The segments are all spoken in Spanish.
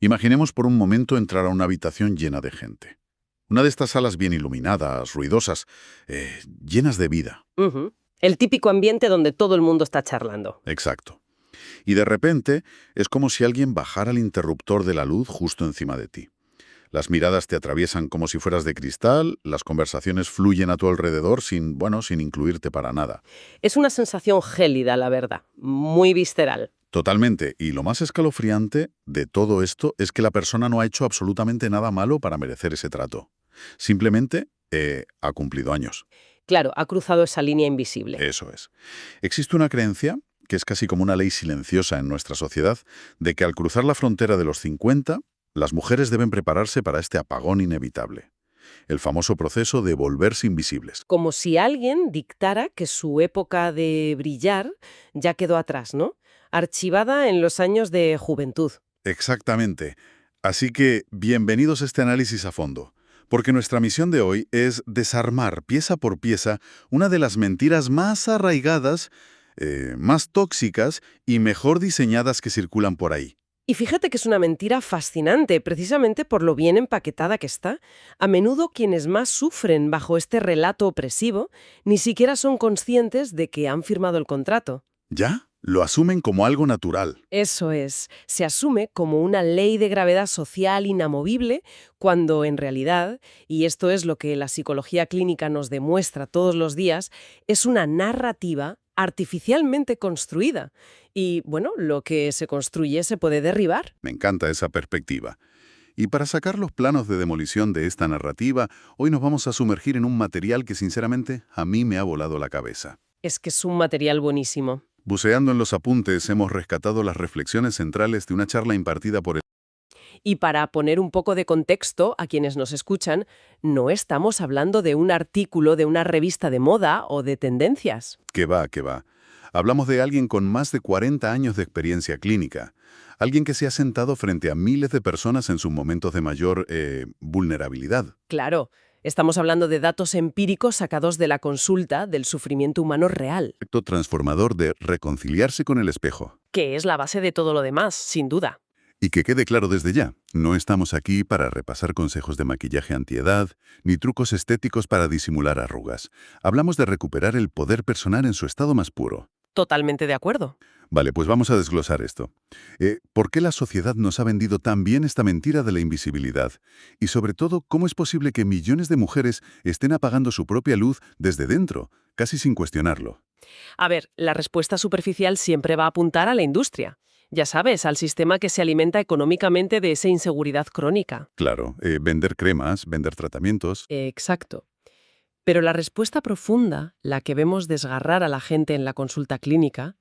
Imaginemos por un momento entrar a una habitación llena de gente. Una de estas salas bien iluminadas, ruidosas, llenas de vida. Ujú. El típico ambiente donde todo el mundo está charlando. Exacto. Y de repente es como si alguien bajara el interruptor de la luz justo encima de ti. Las miradas te atraviesan como si fueras de cristal, las conversaciones fluyen a tu alrededor sin incluirte para nada. Es una sensación gélida, la verdad, muy visceral. Totalmente. Y lo más escalofriante de todo esto es que la persona no ha hecho absolutamente nada malo para merecer ese trato. Simplemente ha cumplido años. Claro, ha cruzado esa línea invisible. Eso es. Existe una creencia, que es casi como una ley silenciosa en nuestra sociedad, de que al cruzar la frontera de los 50, las mujeres deben prepararse para este apagón inevitable. El famoso proceso de volverse invisibles. Como si alguien dictara que su época de brillar ya quedó atrás, ¿no? Archivada en los años de juventud. Exactamente. Así que bienvenidos a este análisis a fondo, porque nuestra misión de hoy es desarmar pieza por pieza una de las mentiras más arraigadas, más tóxicas y mejor diseñadas que circulan por ahí. Y fíjate que es una mentira fascinante, precisamente por lo bien empaquetada que está. A menudo quienes más sufren bajo este relato opresivo ni siquiera son conscientes de que han firmado el contrato. ¿Ya? Lo asumen como algo natural. Eso es, se asume como una ley de gravedad social inamovible, cuando en realidad, y esto es lo que la psicología clínica nos demuestra todos los días, es una narrativa artificialmente construida. Y bueno, lo que se construye se puede derribar. Me encanta esa perspectiva. Y para sacar los planos de demolición de esta narrativa, hoy nos vamos a sumergir en un material que sinceramente a mí me ha volado la cabeza. Es que es un material buenísimo. Buceando en los apuntes, hemos rescatado las reflexiones centrales de una charla impartida por el... Y para poner un poco de contexto a quienes nos escuchan, no estamos hablando de un artículo de una revista de moda o de tendencias. Que va, que va. Hablamos de alguien con más de 40 años de experiencia clínica. Alguien que se ha sentado frente a miles de personas en sus momentos de mayor vulnerabilidad. Claro, estamos hablando de datos empíricos sacados de la consulta del sufrimiento humano real, Acto transformador de reconciliarse con el espejo. que es la base de todo lo demás, sin duda. Y que quede claro desde ya, no estamos aquí para repasar consejos de maquillaje antiedad, ni trucos estéticos para disimular arrugas. Hablamos de recuperar el poder personal en su estado más puro. Totalmente de acuerdo. Vale, pues vamos a desglosar esto. ¿Por qué la sociedad nos ha vendido tan bien esta mentira de la invisibilidad? Y sobre todo, ¿cómo es posible que millones de mujeres estén apagando su propia luz desde dentro, casi sin cuestionarlo? A ver, la respuesta superficial siempre va a apuntar a la industria. Ya sabes, al sistema que se alimenta económicamente de esa inseguridad crónica. Claro, vender cremas, vender tratamientos. Exacto. Pero la respuesta profunda, la que vemos desgarrar a la gente en la consulta clínica,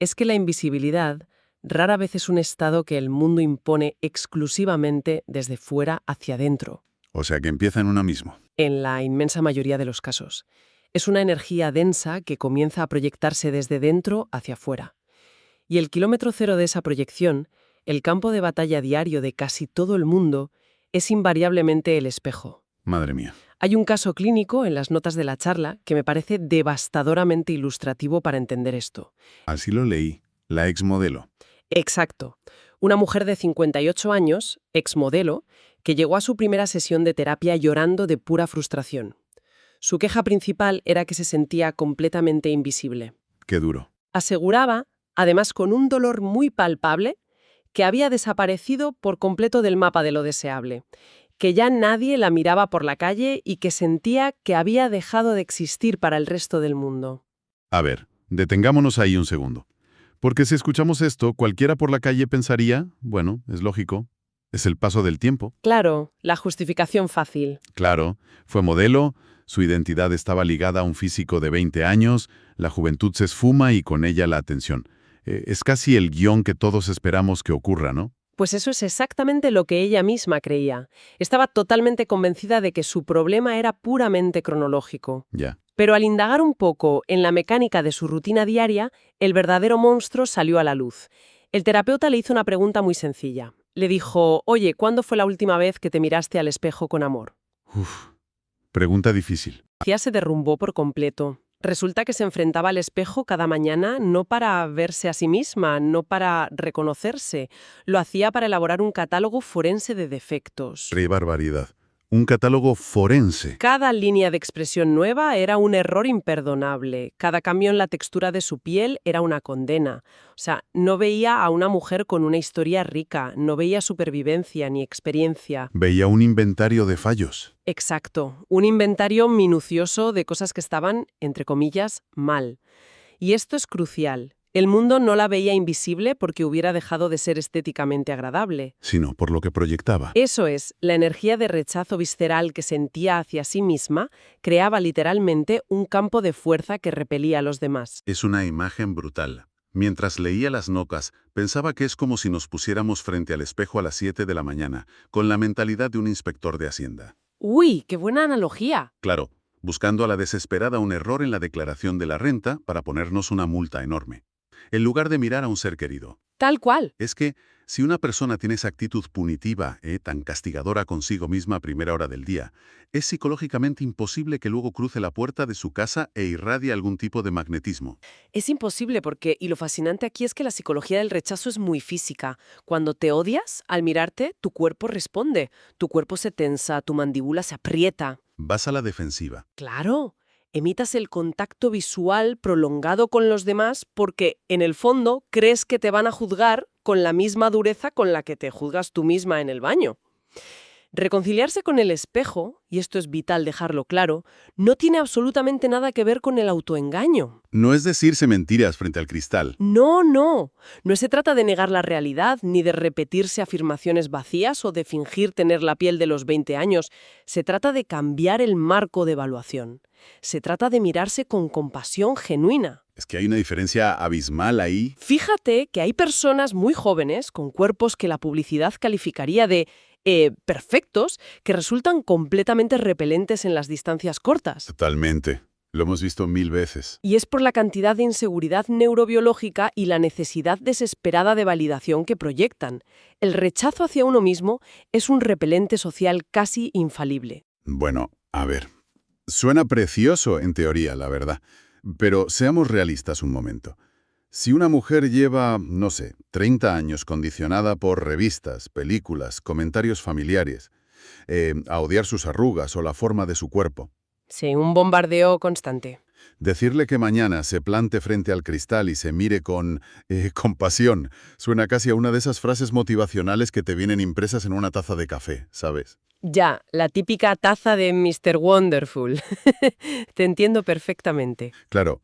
es que la invisibilidad rara vez es un estado que el mundo impone exclusivamente desde fuera hacia adentro, O sea que empieza en una misma. en la inmensa mayoría de los casos. Es una energía densa que comienza a proyectarse desde dentro hacia afuera. Y el kilómetro cero de esa proyección, el campo de batalla diario de casi todo el mundo, es invariablemente el espejo. Madre mía. Hay un caso clínico en las notas de la charla que me parece devastadoramente ilustrativo para entender esto. Así lo leí. La exmodelo. Exacto. Una mujer de 58 años, exmodelo, que llegó a su primera sesión de terapia llorando de pura frustración. Su queja principal era que se sentía completamente invisible. Qué duro. Aseguraba, además con un dolor muy palpable, que había desaparecido por completo del mapa de lo deseable, que ya nadie la miraba por la calle y que sentía que había dejado de existir para el resto del mundo. A ver, detengámonos ahí un segundo. Porque si escuchamos esto, cualquiera por la calle pensaría, bueno, es lógico, es el paso del tiempo. Claro, la justificación fácil. Claro, fue modelo, su identidad estaba ligada a un físico de 20 años, la juventud se esfuma y con ella la atención. Es casi el guión que todos esperamos que ocurra, ¿no? Pues eso es exactamente lo que ella misma creía. Estaba totalmente convencida de que su problema era puramente cronológico. Ya. Pero al indagar un poco en la mecánica de su rutina diaria, el verdadero monstruo salió a la luz. El terapeuta le hizo una pregunta muy sencilla. Le dijo, oye, ¿cuándo fue la última vez que te miraste al espejo con amor? Uf, pregunta difícil. Ya se derrumbó por completo. Resulta que se enfrentaba al espejo cada mañana no para verse a sí misma, no para reconocerse. Lo hacía para elaborar un catálogo forense de defectos. ¡Qué barbaridad! Un catálogo forense. Cada línea de expresión nueva era un error imperdonable. Cada cambio en la textura de su piel era una condena. O sea, no veía a una mujer con una historia rica, no veía supervivencia ni experiencia. Veía un inventario de fallos. Exacto, un inventario minucioso de cosas que estaban, entre comillas, mal. Y esto es crucial. El mundo no la veía invisible porque hubiera dejado de ser estéticamente agradable. Sino por lo que proyectaba. Eso es, la energía de rechazo visceral que sentía hacia sí misma creaba literalmente un campo de fuerza que repelía a los demás. Es una imagen brutal. Mientras leía las notas, pensaba que es como si nos pusiéramos frente al espejo a las 7 de la mañana, con la mentalidad de un inspector de Hacienda. ¡Uy, qué buena analogía! Claro, buscando a la desesperada un error en la declaración de la renta para ponernos una multa enorme, en lugar de mirar a un ser querido. Tal cual. Es que, si una persona tiene esa actitud punitiva, tan castigadora consigo misma a primera hora del día, es psicológicamente imposible que luego cruce la puerta de su casa e irradie algún tipo de magnetismo. Es imposible porque, y lo fascinante aquí es que la psicología del rechazo es muy física. Cuando te odias, al mirarte, tu cuerpo responde. Tu cuerpo se tensa, tu mandíbula se aprieta. Vas a la defensiva. Claro, emitas el contacto visual prolongado con los demás porque, en el fondo, crees que te van a juzgar con la misma dureza con la que te juzgas tú misma en el baño. Reconciliarse con el espejo, y esto es vital dejarlo claro, no tiene absolutamente nada que ver con el autoengaño. No es decirse mentiras frente al cristal. No, no. No se trata de negar la realidad, ni de repetirse afirmaciones vacías o de fingir tener la piel de los 20 años. Se trata de cambiar el marco de evaluación. Se trata de mirarse con compasión genuina. Es que hay una diferencia abismal ahí. Fíjate que hay personas muy jóvenes, con cuerpos que la publicidad calificaría de perfectos, que resultan completamente repelentes en las distancias cortas. Totalmente. Lo hemos visto 1000 veces. Y es por la cantidad de inseguridad neurobiológica y la necesidad desesperada de validación que proyectan. El rechazo hacia uno mismo es un repelente social casi infalible. Bueno, a ver. Suena precioso en teoría, la verdad. Pero seamos realistas un momento. Si una mujer lleva, no sé, 30 años condicionada por revistas, películas, comentarios familiares, a odiar sus arrugas o la forma de su cuerpo, Sí, un bombardeo constante. decirle que mañana se plante frente al cristal y se mire con compasión suena casi a una de esas frases motivacionales que te vienen impresas en una taza de café, ¿sabes? Ya, la típica taza de Mr. Wonderful. Te entiendo perfectamente. Claro.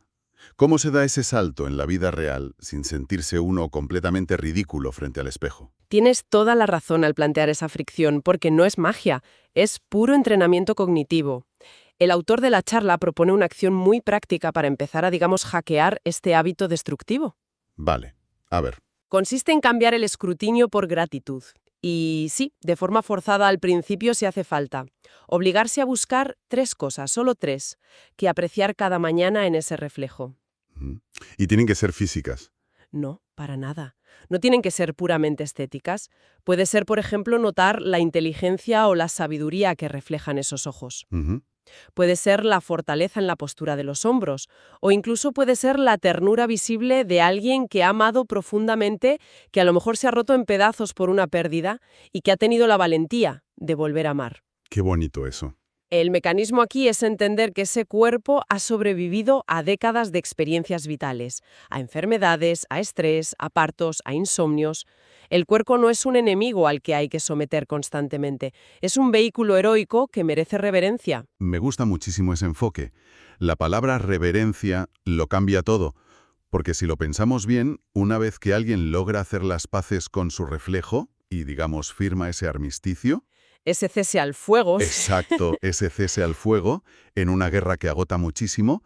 ¿Cómo se da ese salto en la vida real sin sentirse uno completamente ridículo frente al espejo? Tienes toda la razón al plantear esa fricción, porque no es magia, es puro entrenamiento cognitivo. El autor de la charla propone una acción muy práctica para empezar a, digamos, hackear este hábito destructivo. Vale, a ver. Consiste en cambiar el escrutinio por gratitud. Y sí, de forma forzada al principio si hace falta. Obligarse a buscar 3 cosas, solo 3, que apreciar cada mañana en ese reflejo. Ujú. Y tienen que ser físicas. No, para nada. No tienen que ser puramente estéticas. Puede ser, por ejemplo, notar la inteligencia o la sabiduría que reflejan esos ojos. Ujú. Puede ser la fortaleza en la postura de los hombros, o incluso puede ser la ternura visible de alguien que ha amado profundamente, que a lo mejor se ha roto en pedazos por una pérdida y que ha tenido la valentía de volver a amar. Qué bonito eso. El mecanismo aquí es entender que ese cuerpo ha sobrevivido a décadas de experiencias vitales, a enfermedades, a estrés, a partos, a insomnios. El cuerpo no es un enemigo al que hay que someter constantemente, es un vehículo heroico que merece reverencia. Me gusta muchísimo ese enfoque. La palabra reverencia lo cambia todo, porque si lo pensamos bien, una vez que alguien logra hacer las paces con su reflejo y, digamos, firma ese armisticio, Ese cese al fuego. exacto, ese cese al fuego, en una guerra que agota muchísimo,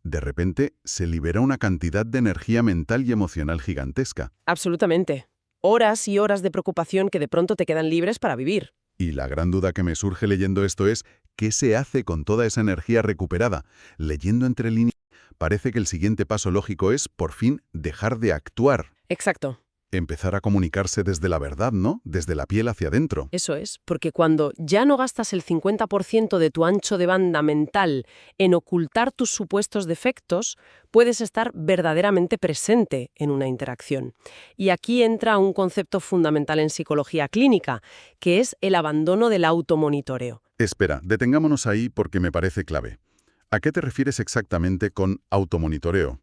de repente se libera una cantidad de energía mental y emocional gigantesca. Absolutamente. Horas y horas de preocupación que de pronto te quedan libres para vivir. Y la gran duda que me surge leyendo esto es, ¿qué se hace con toda esa energía recuperada? Leyendo entre líneas, parece que el siguiente paso lógico es, por fin, dejar de actuar. Exacto. Empezar a comunicarse desde la verdad, ¿no? Desde la piel hacia adentro. Eso es, porque cuando ya no gastas el 50% de tu ancho de banda mental en ocultar tus supuestos defectos, puedes estar verdaderamente presente en una interacción. Y aquí entra un concepto fundamental en psicología clínica, que es el abandono del automonitoreo. Espera, detengámonos ahí porque me parece clave. ¿A qué te refieres exactamente con automonitoreo?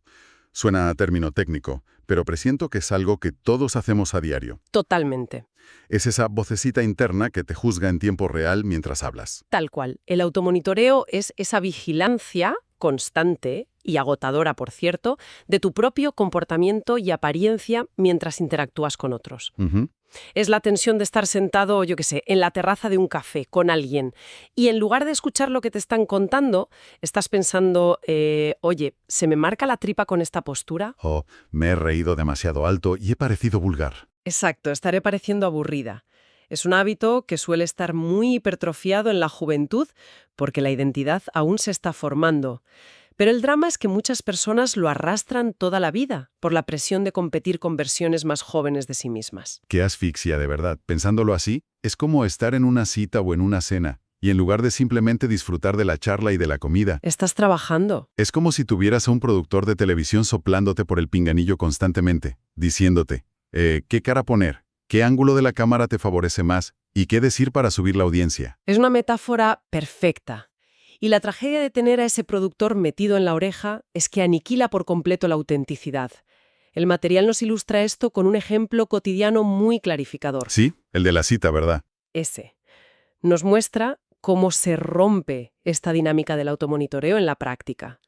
Suena a término técnico, pero presiento que es algo que todos hacemos a diario. Totalmente. Es esa vocecita interna que te juzga en tiempo real mientras hablas. Tal cual. El automonitoreo es esa vigilancia constante y agotadora, por cierto, de tu propio comportamiento y apariencia mientras interactúas con otros. Ujú. Es la tensión de estar sentado, yo qué sé, en la terraza de un café con alguien y en lugar de escuchar lo que te están contando, estás pensando, oye, ¿se me marca la tripa con esta postura? Oh, me he reído demasiado alto y he parecido vulgar. Exacto, estaré pareciendo aburrida. Es un hábito que suele estar muy hipertrofiado en la juventud porque la identidad aún se está formando. Pero el drama es que muchas personas lo arrastran toda la vida por la presión de competir con versiones más jóvenes de sí mismas. Qué asfixia, de verdad. Pensándolo así, es como estar en una cita o en una cena, y en lugar de simplemente disfrutar de la charla y de la comida, Estás trabajando. es como si tuvieras a un productor de televisión soplándote por el pinganillo constantemente, diciéndote, ¿qué cara poner? ¿Qué ángulo de la cámara te favorece más? ¿Y qué decir para subir la audiencia? Es una metáfora perfecta. Y la tragedia de tener a ese productor metido en la oreja es que aniquila por completo la autenticidad. El material nos ilustra esto con un ejemplo cotidiano muy clarificador. Sí, el de la cita, ¿verdad? Ese. Nos muestra cómo se rompe esta dinámica del automonitoreo en la práctica.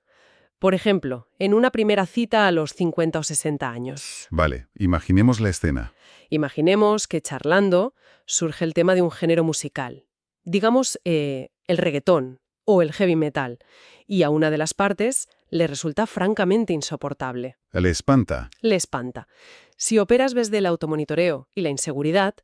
Por ejemplo, en una primera cita a los 50 o 60 años. Vale, imaginemos la escena. Imaginemos que charlando surge el tema de un género musical. Digamos, el reggaetón o el heavy metal, y a una de las partes le resulta francamente insoportable. Le espanta. Le espanta. Si operas desde el automonitoreo y la inseguridad,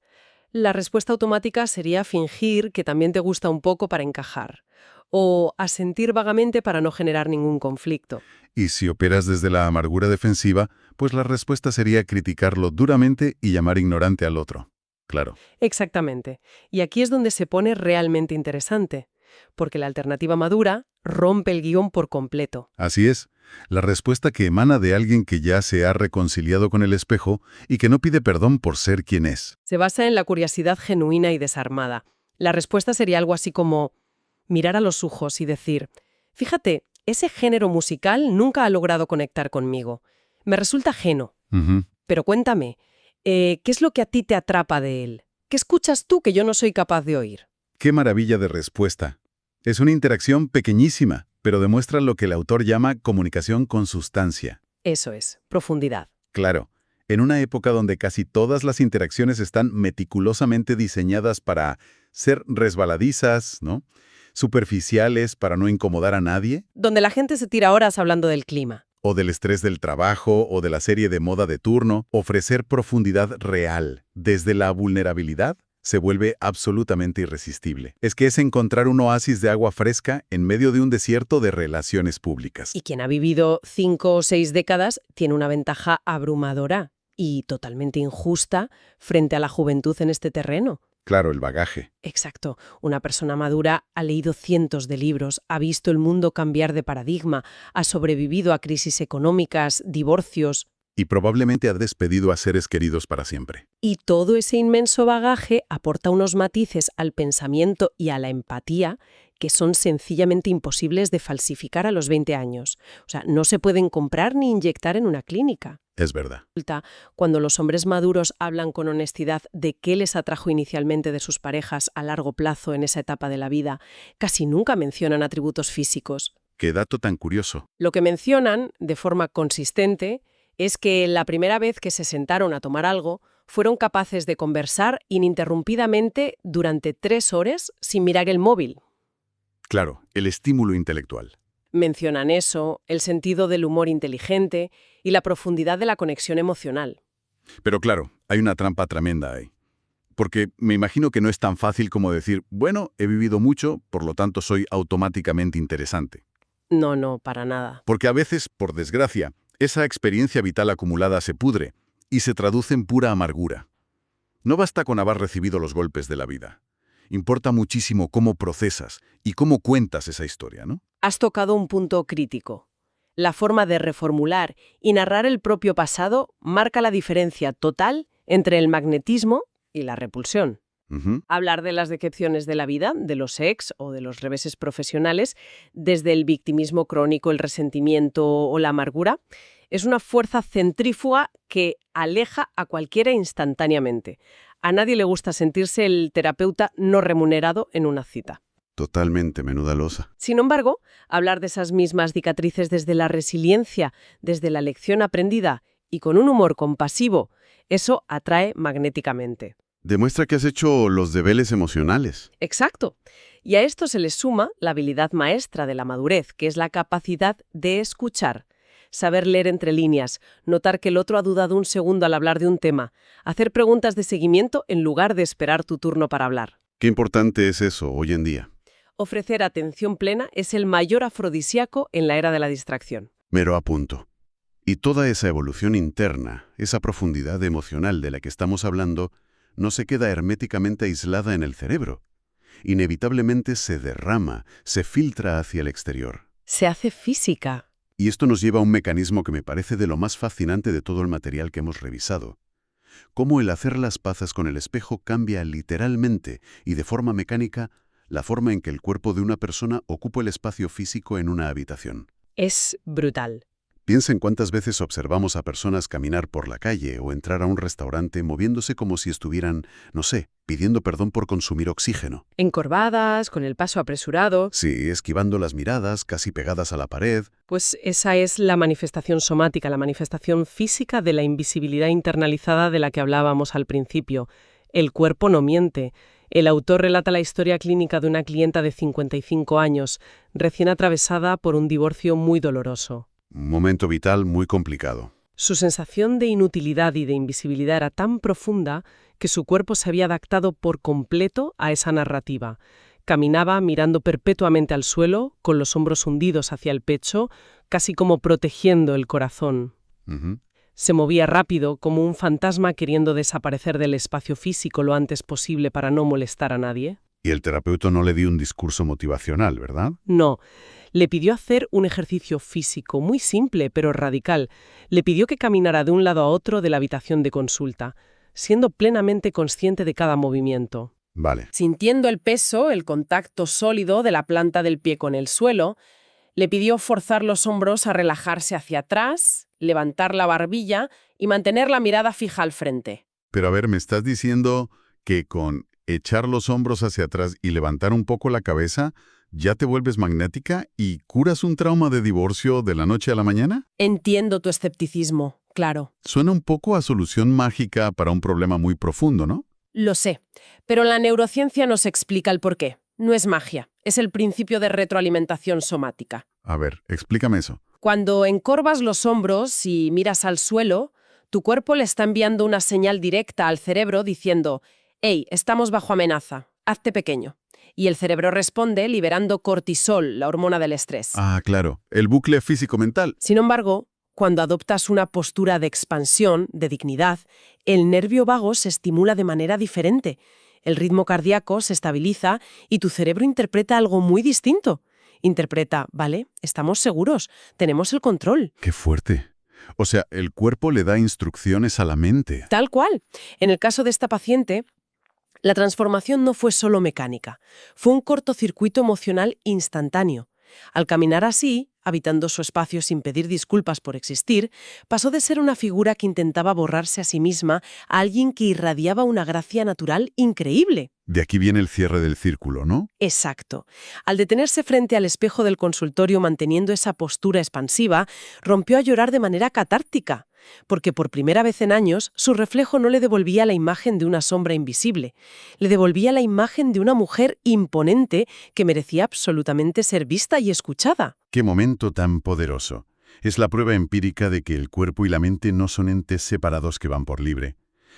la respuesta automática sería fingir que también te gusta un poco para encajar, o asentir vagamente para no generar ningún conflicto. Y si operas desde la amargura defensiva, pues la respuesta sería criticarlo duramente y llamar ignorante al otro. Claro. Exactamente. Y aquí es donde se pone realmente interesante, porque la alternativa madura rompe el guión por completo. Así es. La respuesta que emana de alguien que ya se ha reconciliado con el espejo y que no pide perdón por ser quien es. Se basa en la curiosidad genuina y desarmada. La respuesta sería algo así como mirar a los ojos y decir, fíjate, ese género musical nunca ha logrado conectar conmigo. Me resulta ajeno. Ujú. Pero cuéntame, ¿qué es lo que a ti te atrapa de él? ¿Qué escuchas tú que yo no soy capaz de oír? ¡Qué maravilla de respuesta! Es una interacción pequeñísima, pero demuestra lo que el autor llama comunicación con sustancia. Eso es, profundidad. Claro, en una época donde casi todas las interacciones están meticulosamente diseñadas para ser resbaladizas, ¿no? Superficiales para no incomodar a nadie, Donde la gente se tira horas hablando del clima. o del estrés del trabajo, o de la serie de moda de turno, ofrecer profundidad real desde la vulnerabilidad se vuelve absolutamente irresistible. Es que es encontrar un oasis de agua fresca en medio de un desierto de relaciones públicas. Y quien ha vivido 5 o 6 décadas tiene una ventaja abrumadora y totalmente injusta frente a la juventud en este terreno. Claro, el bagaje. Exacto. Una persona madura ha leído cientos de libros, ha visto el mundo cambiar de paradigma, ha sobrevivido a crisis económicas, divorcios, Y probablemente ha despedido a seres queridos para siempre. y todo ese inmenso bagaje aporta unos matices al pensamiento y a la empatía que son sencillamente imposibles de falsificar a los 20 años. O sea, no se pueden comprar ni inyectar en una clínica. Es verdad. Cuando los hombres maduros hablan con honestidad de qué les atrajo inicialmente de sus parejas a largo plazo en esa etapa de la vida, casi nunca mencionan atributos físicos. Qué dato tan curioso. Lo que mencionan, de forma consistente, es que la primera vez que se sentaron a tomar algo, fueron capaces de conversar ininterrumpidamente durante 3 horas sin mirar el móvil. Claro, el estímulo intelectual. Mencionan eso, el sentido del humor inteligente y la profundidad de la conexión emocional. Pero claro, hay una trampa tremenda ahí. Porque me imagino que no es tan fácil como decir, bueno, he vivido mucho, por lo tanto soy automáticamente interesante. No, para nada. Porque a veces, por desgracia, esa experiencia vital acumulada se pudre y se traduce en pura amargura. No basta con haber recibido los golpes de la vida. Importa muchísimo cómo procesas y cómo cuentas esa historia, ¿no? Has tocado un punto crítico. La forma de reformular y narrar el propio pasado marca la diferencia total entre el magnetismo y la repulsión. Ujú. Hablar de las decepciones de la vida, de los ex o de los reveses profesionales, desde el victimismo crónico, el resentimiento o la amargura, es una fuerza centrífuga que aleja a cualquiera instantáneamente. A nadie le gusta sentirse el terapeuta no remunerado en una cita. Totalmente, menuda losa. Sin embargo, hablar de esas mismas cicatrices desde la resiliencia, desde la lección aprendida y con un humor compasivo, eso atrae magnéticamente. Demuestra que has hecho los deberes emocionales. Exacto. Y a esto se le suma la habilidad maestra de la madurez, que es la capacidad de escuchar. Saber leer entre líneas, notar que el otro ha dudado un segundo al hablar de un tema, hacer preguntas de seguimiento en lugar de esperar tu turno para hablar. Qué importante es eso hoy en día. Ofrecer atención plena es el mayor afrodisíaco en la era de la distracción. Mero apunto. Y toda esa evolución interna, esa profundidad emocional de la que estamos hablando, no se queda herméticamente aislada en el cerebro. Inevitablemente se derrama, se filtra hacia el exterior. Se hace física. Y esto nos lleva a un mecanismo que me parece de lo más fascinante de todo el material que hemos revisado. Cómo el hacer las paces con el espejo cambia literalmente y de forma mecánica la forma en que el cuerpo de una persona ocupa el espacio físico en una habitación. Es brutal. Piensa en cuántas veces observamos a personas caminar por la calle o entrar a un restaurante moviéndose como si estuvieran, no sé, pidiendo perdón por consumir oxígeno. Encorvadas, con el paso apresurado. Sí, esquivando las miradas, casi pegadas a la pared. Pues esa es la manifestación somática, la manifestación física de la invisibilidad internalizada de la que hablábamos al principio. El cuerpo no miente. El autor relata la historia clínica de una clienta de 55 años, recién atravesada por un divorcio muy doloroso. Un momento vital muy complicado. Su sensación de inutilidad y de invisibilidad era tan profunda que su cuerpo se había adaptado por completo a esa narrativa. Caminaba mirando perpetuamente al suelo, con los hombros hundidos hacia el pecho, casi como protegiendo el corazón. Ujú. Se movía rápido, como un fantasma queriendo desaparecer del espacio físico lo antes posible para no molestar a nadie. Y el terapeuta no le dio un discurso motivacional, ¿verdad? No. Le pidió hacer un ejercicio físico muy simple, pero radical. Le pidió que caminara de un lado a otro de la habitación de consulta, siendo plenamente consciente de cada movimiento. Vale. Sintiendo el peso, el contacto sólido de la planta del pie con el suelo, le pidió forzar los hombros a relajarse hacia atrás, levantar la barbilla y mantener la mirada fija al frente. Pero a ver, ¿me estás diciendo que con echar los hombros hacia atrás y levantar un poco la cabeza, ya te vuelves magnética y curas un trauma de divorcio de la noche a la mañana? Entiendo tu escepticismo, claro. Suena un poco a solución mágica para un problema muy profundo, ¿no? Lo sé, pero la neurociencia nos explica el porqué. No es magia, es el principio de retroalimentación somática. A ver, explícame eso. Cuando encorvas los hombros y miras al suelo, tu cuerpo le está enviando una señal directa al cerebro diciendo: «Hey, estamos bajo amenaza, hazte pequeño». Y el cerebro responde liberando cortisol, la hormona del estrés. Ah, claro, el bucle físico-mental. Sin embargo, cuando adoptas una postura de expansión, de dignidad, el nervio vago se estimula de manera diferente. El ritmo cardíaco se estabiliza y tu cerebro interpreta algo muy distinto. Interpreta: «Vale, estamos seguros, tenemos el control». ¡Qué fuerte! O sea, el cuerpo le da instrucciones a la mente. Tal cual. En el caso de esta paciente, la transformación no fue solo mecánica, fue un cortocircuito emocional instantáneo. Al caminar así, habitando su espacio sin pedir disculpas por existir, pasó de ser una figura que intentaba borrarse a sí misma a alguien que irradiaba una gracia natural increíble. De aquí viene el cierre del círculo, ¿no? Exacto. Al detenerse frente al espejo del consultorio manteniendo esa postura expansiva, rompió a llorar de manera catártica, porque por primera vez en años su reflejo no le devolvía la imagen de una sombra invisible, le devolvía la imagen de una mujer imponente que merecía absolutamente ser vista y escuchada. ¡Qué momento tan poderoso! Es la prueba empírica de que el cuerpo y la mente no son entes separados que van por libre.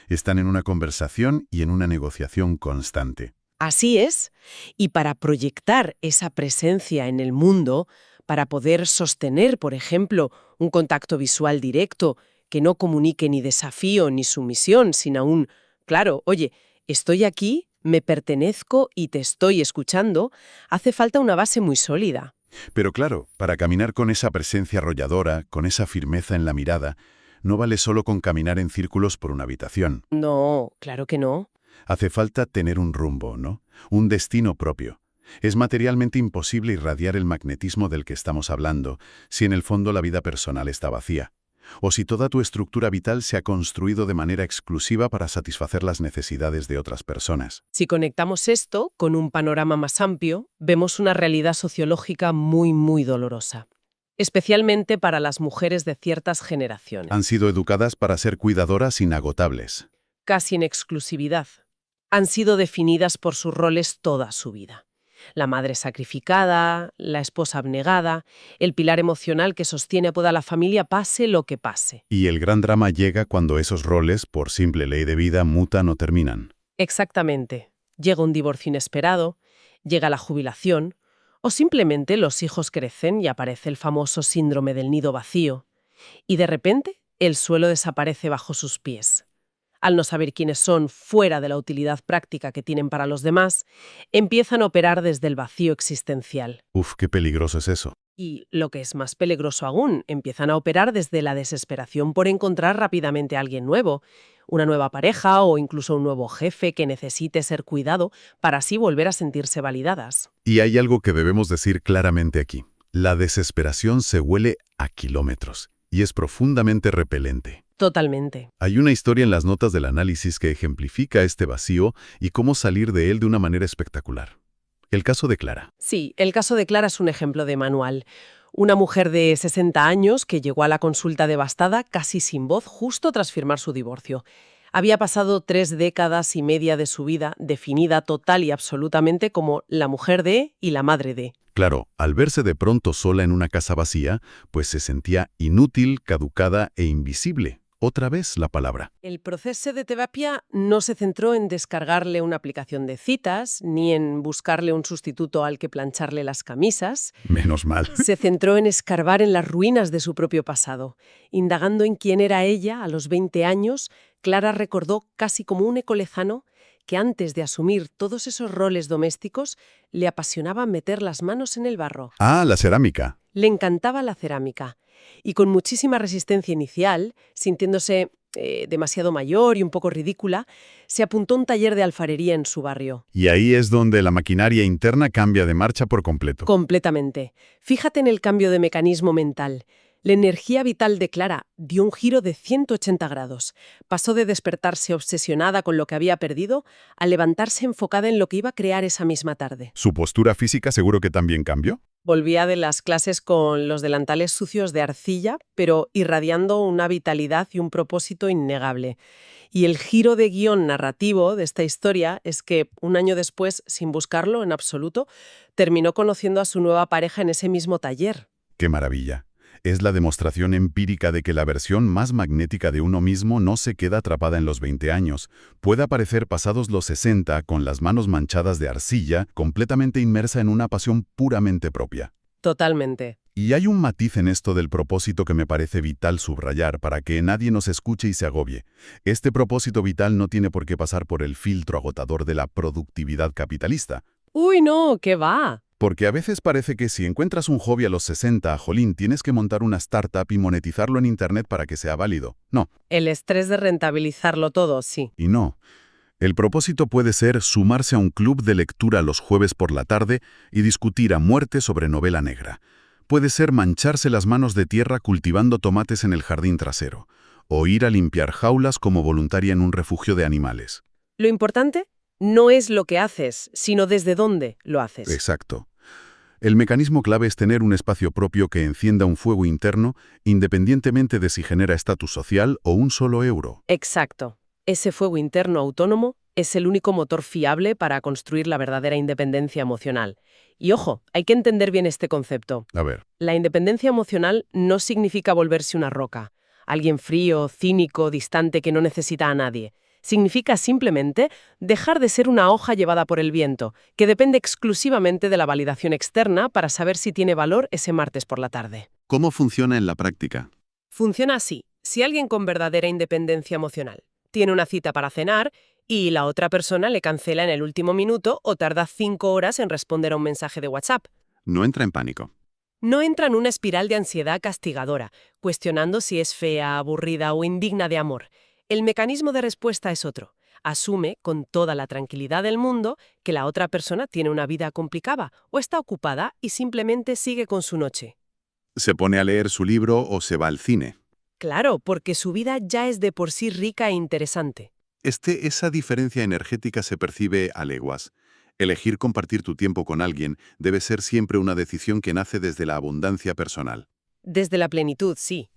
Están en una conversación y en una negociación constante. Así es. Y para proyectar esa presencia en el mundo, para poder sostener, por ejemplo, un contacto visual directo, que no comunique ni desafío ni sumisión, sino un, claro, oye, estoy aquí, me pertenezco y te estoy escuchando, hace falta una base muy sólida. Pero claro, para caminar con esa presencia arrolladora, con esa firmeza en la mirada, no vale solo con caminar en círculos por una habitación. No, claro que no. Hace falta tener un rumbo, ¿no? Un destino propio. Es materialmente imposible irradiar el magnetismo del que estamos hablando si en el fondo la vida personal está vacía, o si toda tu estructura vital se ha construido de manera exclusiva para satisfacer las necesidades de otras personas. Si conectamos esto con un panorama más amplio, vemos una realidad sociológica muy, muy dolorosa, especialmente para las mujeres de ciertas generaciones, Han sido educadas para ser cuidadoras inagotables. casi en exclusividad. Han sido definidas por sus roles toda su vida. La madre sacrificada, la esposa abnegada, el pilar emocional que sostiene a toda la familia pase lo que pase. Y el gran drama llega cuando esos roles, por simple ley de vida, mutan o terminan. Exactamente. Llega un divorcio inesperado, llega la jubilación, o simplemente los hijos crecen y aparece el famoso síndrome del nido vacío, y de repente el suelo desaparece bajo sus pies. Al no saber quiénes son fuera de la utilidad práctica que tienen para los demás, empiezan a operar desde el vacío existencial. Uf, qué peligroso es eso. Y, lo que es más peligroso aún, empiezan a operar desde la desesperación por encontrar rápidamente a alguien nuevo, una nueva pareja o incluso un nuevo jefe que necesite ser cuidado para así volver a sentirse validadas. Y hay algo que debemos decir claramente aquí. La desesperación se huele a kilómetros y es profundamente repelente. Totalmente. Hay una historia en las notas del análisis que ejemplifica este vacío y cómo salir de él de una manera espectacular. El caso de Clara. Sí, el caso de Clara es un ejemplo de manual. Una mujer de 60 años que llegó a la consulta devastada, casi sin voz, justo tras firmar su divorcio. Había pasado 3 décadas y media de su vida definida total y absolutamente como la mujer de y la madre de. Claro, al verse de pronto sola en una casa vacía, pues se sentía inútil, caducada e invisible. Otra vez la palabra. El proceso de terapia no se centró en descargarle una aplicación de citas, ni en buscarle un sustituto al que plancharle las camisas. Menos mal. Se centró en escarbar en las ruinas de su propio pasado. Indagando en quién era ella a los 20 años, Clara recordó casi como un eco lejano que antes de asumir todos esos roles domésticos, le apasionaba meter las manos en el barro. Ah, la cerámica. Le encantaba la cerámica. Y con muchísima resistencia inicial, sintiéndose demasiado mayor y un poco ridícula, se apuntó a un taller de alfarería en su barrio. Y ahí es donde la maquinaria interna cambia de marcha por completo. Completamente. Fíjate en el cambio de mecanismo mental. La energía vital de Clara dio un giro de 180 grados. Pasó de despertarse obsesionada con lo que había perdido a levantarse enfocada en lo que iba a crear esa misma tarde. ¿Su postura física seguro que también cambió? Volvía de las clases con los delantales sucios de arcilla, pero irradiando una vitalidad y un propósito innegable. Y el giro de guión narrativo de esta historia es que, un año después, sin buscarlo en absoluto, terminó conociendo a su nueva pareja en ese mismo taller. ¡Qué maravilla! Es la demostración empírica de que la versión más magnética de uno mismo no se queda atrapada en los 20 años. Puede aparecer pasados los 60 con las manos manchadas de arcilla, completamente inmersa en una pasión puramente propia. Totalmente. Y hay un matiz en esto del propósito que me parece vital subrayar para que nadie nos escuche y se agobie. Este propósito vital no tiene por qué pasar por el filtro agotador de la productividad capitalista. ¡Uy, no! ¿Qué va? Porque a veces parece que si encuentras un hobby a los 60, jolín, tienes que montar una startup y monetizarlo en Internet para que sea válido. No. El estrés de rentabilizarlo todo, sí. Y no. El propósito puede ser sumarse a un club de lectura los jueves por la tarde y discutir a muerte sobre novela negra. Puede ser mancharse las manos de tierra cultivando tomates en el jardín trasero, o ir a limpiar jaulas como voluntaria en un refugio de animales. Lo importante no es lo que haces, sino desde dónde lo haces. Exacto. El mecanismo clave es tener un espacio propio que encienda un fuego interno, independientemente de si genera estatus social o un solo euro. Exacto. Ese fuego interno autónomo es el único motor fiable para construir la verdadera independencia emocional. Y ojo, hay que entender bien este concepto. A ver. La independencia emocional no significa volverse una roca, alguien frío, cínico, distante que no necesita a nadie. Significa simplemente dejar de ser una hoja llevada por el viento, que depende exclusivamente de la validación externa para saber si tiene valor ese martes por la tarde. ¿Cómo funciona en la práctica? Funciona así. Si alguien con verdadera independencia emocional tiene una cita para cenar y la otra persona le cancela en el último minuto o tarda 5 horas en responder a un mensaje de WhatsApp, No entra en pánico. no entra en una espiral de ansiedad castigadora, cuestionando si es fea, aburrida o indigna de amor. El mecanismo de respuesta es otro. Asume con toda la tranquilidad del mundo que la otra persona tiene una vida complicada o está ocupada y simplemente sigue con su noche. Se pone a leer su libro o se va al cine. Claro, porque su vida ya es de por sí rica e interesante. Esa diferencia energética se percibe a leguas. Elegir compartir tu tiempo con alguien debe ser siempre una decisión que nace desde la abundancia personal. Desde la plenitud, sí.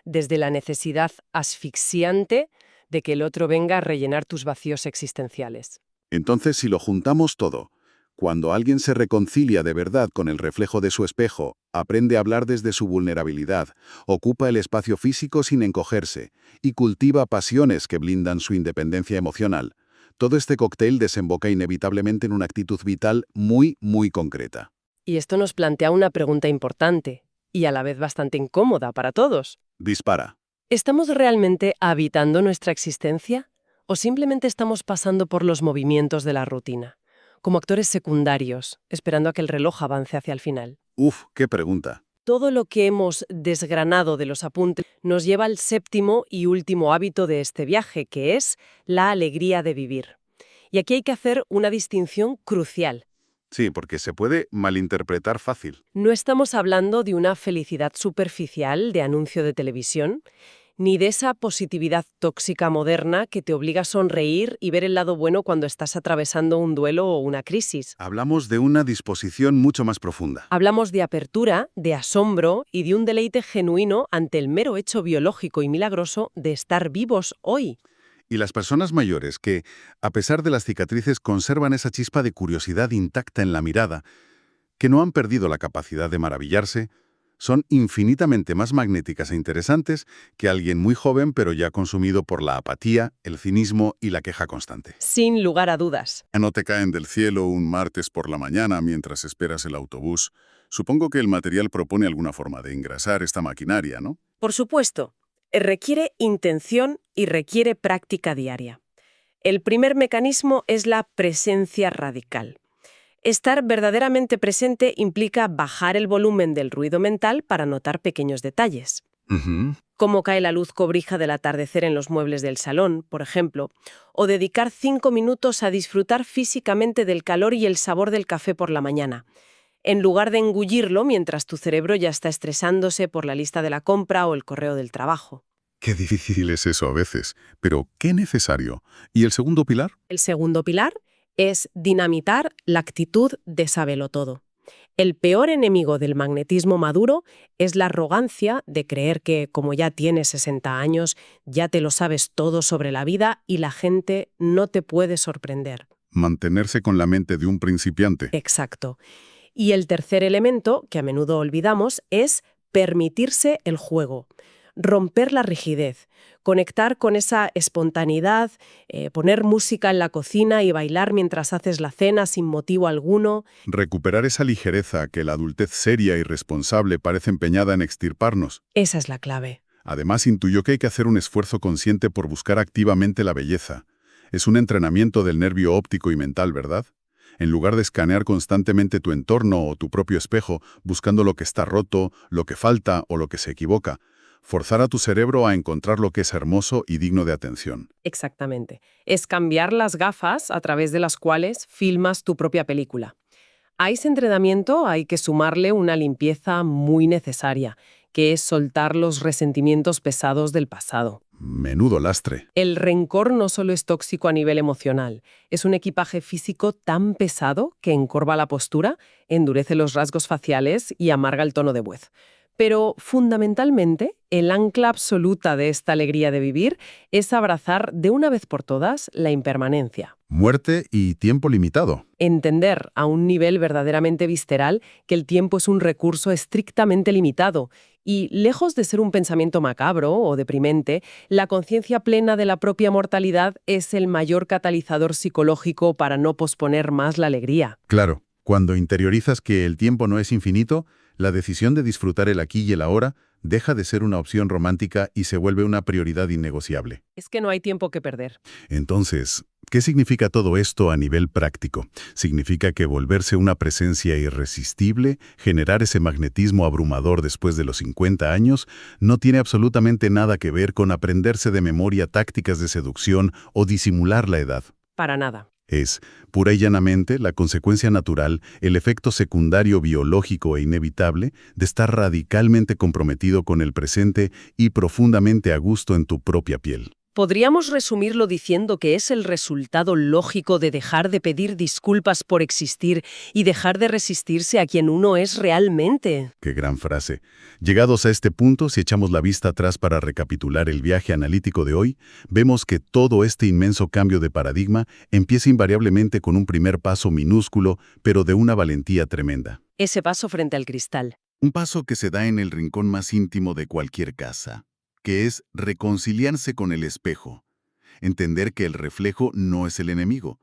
Desde la necesidad asfixiante de que el otro venga a rellenar tus vacíos existenciales. Entonces, si lo juntamos todo, cuando alguien se reconcilia de verdad con el reflejo de su espejo, aprende a hablar desde su vulnerabilidad, ocupa el espacio físico sin encogerse y cultiva pasiones que blindan su independencia emocional, todo este cóctel desemboca inevitablemente en una actitud vital muy, muy concreta. Y esto nos plantea una pregunta importante, y a la vez bastante incómoda para todos. Dispara. ¿Estamos realmente habitando nuestra existencia? ¿O simplemente estamos pasando por los movimientos de la rutina, como actores secundarios, esperando a que el reloj avance hacia el final? Uf, qué pregunta. Todo lo que hemos desgranado de los apuntes nos lleva al séptimo y último hábito de este viaje, que es la alegría de vivir. Y aquí hay que hacer una distinción crucial. Sí, porque se puede malinterpretar fácil. No estamos hablando de una felicidad superficial de anuncio de televisión, ni de esa positividad tóxica moderna que te obliga a sonreír y ver el lado bueno cuando estás atravesando un duelo o una crisis. Hablamos de una disposición mucho más profunda. Hablamos de apertura, de asombro y de un deleite genuino ante el mero hecho biológico y milagroso de estar vivos hoy. Y las personas mayores que, a pesar de las cicatrices, conservan esa chispa de curiosidad intacta en la mirada, que no han perdido la capacidad de maravillarse, son infinitamente más magnéticas e interesantes que alguien muy joven pero ya consumido por la apatía, el cinismo y la queja constante. Sin lugar a dudas. No te caen del cielo un martes por la mañana mientras esperas el autobús. Supongo que el material propone alguna forma de engrasar esta maquinaria, ¿no? Por supuesto, requiere intención y requiere práctica diaria. El primer mecanismo es la presencia radical. Estar verdaderamente presente implica bajar el volumen del ruido mental para notar pequeños detalles. Cómo cae la luz cobrija del atardecer en los muebles del salón, por ejemplo, o dedicar 5 minutos a disfrutar físicamente del calor y el sabor del café por la mañana, en lugar de engullirlo mientras tu cerebro ya está estresándose por la lista de la compra o el correo del trabajo. Qué difícil es eso a veces, pero qué necesario. ¿Y el segundo pilar? El segundo pilar es dinamitar la actitud de sabelotodo. El peor enemigo del magnetismo maduro es la arrogancia de creer que, como ya tienes 60 años, ya te lo sabes todo sobre la vida y la gente no te puede sorprender. Mantenerse con la mente de un principiante. Exacto. Y el tercer elemento, que a menudo olvidamos, es permitirse el juego. Romper la rigidez, conectar con esa espontaneidad, poner música en la cocina y bailar mientras haces la cena sin motivo alguno. Recuperar esa ligereza que la adultez seria y responsable parece empeñada en extirparnos. Esa es la clave. Además, intuyó que hay que hacer un esfuerzo consciente por buscar activamente la belleza. Es un entrenamiento del nervio óptico y mental, ¿verdad? En lugar de escanear constantemente tu entorno o tu propio espejo, buscando lo que está roto, lo que falta o lo que se equivoca, forzar a tu cerebro a encontrar lo que es hermoso y digno de atención. Exactamente. Es cambiar las gafas a través de las cuales filmas tu propia película. A ese entrenamiento hay que sumarle una limpieza muy necesaria, que es soltar los resentimientos pesados del pasado. Menudo lastre. El rencor no solo es tóxico a nivel emocional, es un equipaje físico tan pesado que encorva la postura, endurece los rasgos faciales y amarga el tono de voz. Pero, fundamentalmente, el ancla absoluta de esta alegría de vivir es abrazar de una vez por todas la impermanencia. Muerte y tiempo limitado. Entender a un nivel verdaderamente visceral que el tiempo es un recurso estrictamente limitado y, lejos de ser un pensamiento macabro o deprimente, la conciencia plena de la propia mortalidad es el mayor catalizador psicológico para no posponer más la alegría. Claro, cuando interiorizas que el tiempo no es infinito, La decisión de disfrutar el aquí y el ahora deja de ser una opción romántica y se vuelve una prioridad innegociable. Es que no hay tiempo que perder. Entonces, ¿qué significa todo esto a nivel práctico? Significa que volverse una presencia irresistible, generar ese magnetismo abrumador después de los 50 años, no tiene absolutamente nada que ver con aprenderse de memoria tácticas de seducción o disimular la edad. Para nada. Es, pura y llanamente, la consecuencia natural, el efecto secundario biológico e inevitable de estar radicalmente comprometido con el presente y profundamente a gusto en tu propia piel. Podríamos resumirlo diciendo que es el resultado lógico de dejar de pedir disculpas por existir y dejar de resistirse a quien uno es realmente. Qué gran frase. Llegados a este punto, si echamos la vista atrás para recapitular el viaje analítico de hoy, vemos que todo este inmenso cambio de paradigma empieza invariablemente con un primer paso minúsculo, pero de una valentía tremenda. Ese paso frente al cristal. Un paso que se da en el rincón más íntimo de cualquier casa, que es reconciliarse con el espejo, entender que el reflejo no es el enemigo,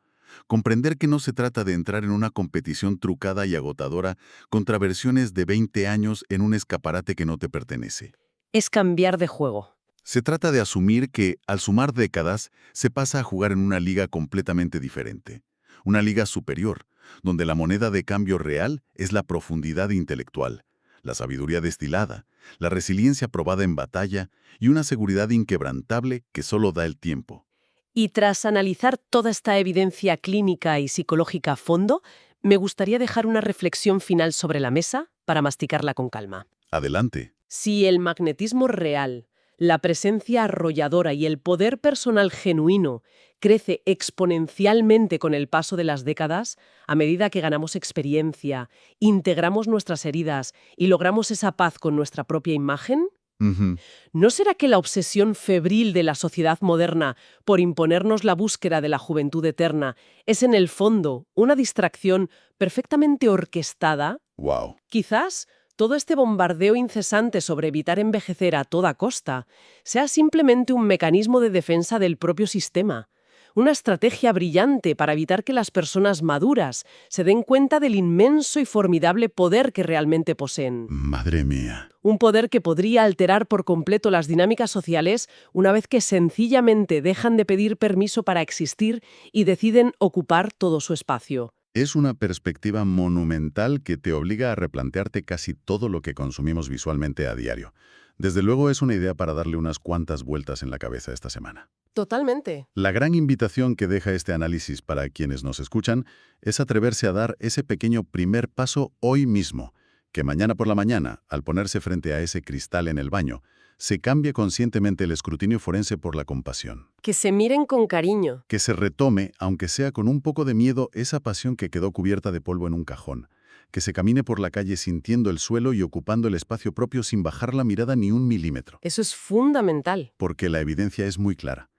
comprender que no se trata de entrar en una competición trucada y agotadora contra versiones de 20 años en un escaparate que no te pertenece. Es cambiar de juego. Se trata de asumir que, al sumar décadas, se pasa a jugar en una liga completamente diferente, una liga superior, donde la moneda de cambio real es la profundidad intelectual, la sabiduría destilada, la resiliencia probada en batalla y una seguridad inquebrantable que solo da el tiempo. Y tras analizar toda esta evidencia clínica y psicológica a fondo, me gustaría dejar una reflexión final sobre la mesa para masticarla con calma. Adelante. Si el magnetismo real, la presencia arrolladora y el poder personal genuino crece exponencialmente con el paso de las décadas, a medida que ganamos experiencia, integramos nuestras heridas y logramos esa paz con nuestra propia imagen, Ujú. ¿no será que la obsesión febril de la sociedad moderna por imponernos la búsqueda de la juventud eterna es en el fondo una distracción perfectamente orquestada? Wow. Quizás todo este bombardeo incesante sobre evitar envejecer a toda costa sea simplemente un mecanismo de defensa del propio sistema, una estrategia brillante para evitar que las personas maduras se den cuenta del inmenso y formidable poder que realmente poseen. Madre mía. Un poder que podría alterar por completo las dinámicas sociales una vez que sencillamente dejan de pedir permiso para existir y deciden ocupar todo su espacio. Es una perspectiva monumental que te obliga a replantearte casi todo lo que consumimos visualmente a diario. Desde luego es una idea para darle unas cuantas vueltas en la cabeza esta semana. Totalmente. La gran invitación que deja este análisis para quienes nos escuchan es atreverse a dar ese pequeño primer paso hoy mismo, que mañana por la mañana, al ponerse frente a ese cristal en el baño, se cambie conscientemente el escrutinio forense por la compasión. Que se miren con cariño. Que se retome, aunque sea con un poco de miedo, esa pasión que quedó cubierta de polvo en un cajón. Que se camine por la calle sintiendo el suelo y ocupando el espacio propio sin bajar la mirada ni un milímetro. Eso es fundamental. Porque la evidencia es muy clara.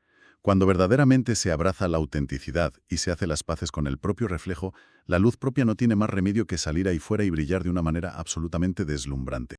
Cuando verdaderamente se abraza la autenticidad y se hace las paces con el propio reflejo, la luz propia no tiene más remedio que salir ahí fuera y brillar de una manera absolutamente deslumbrante.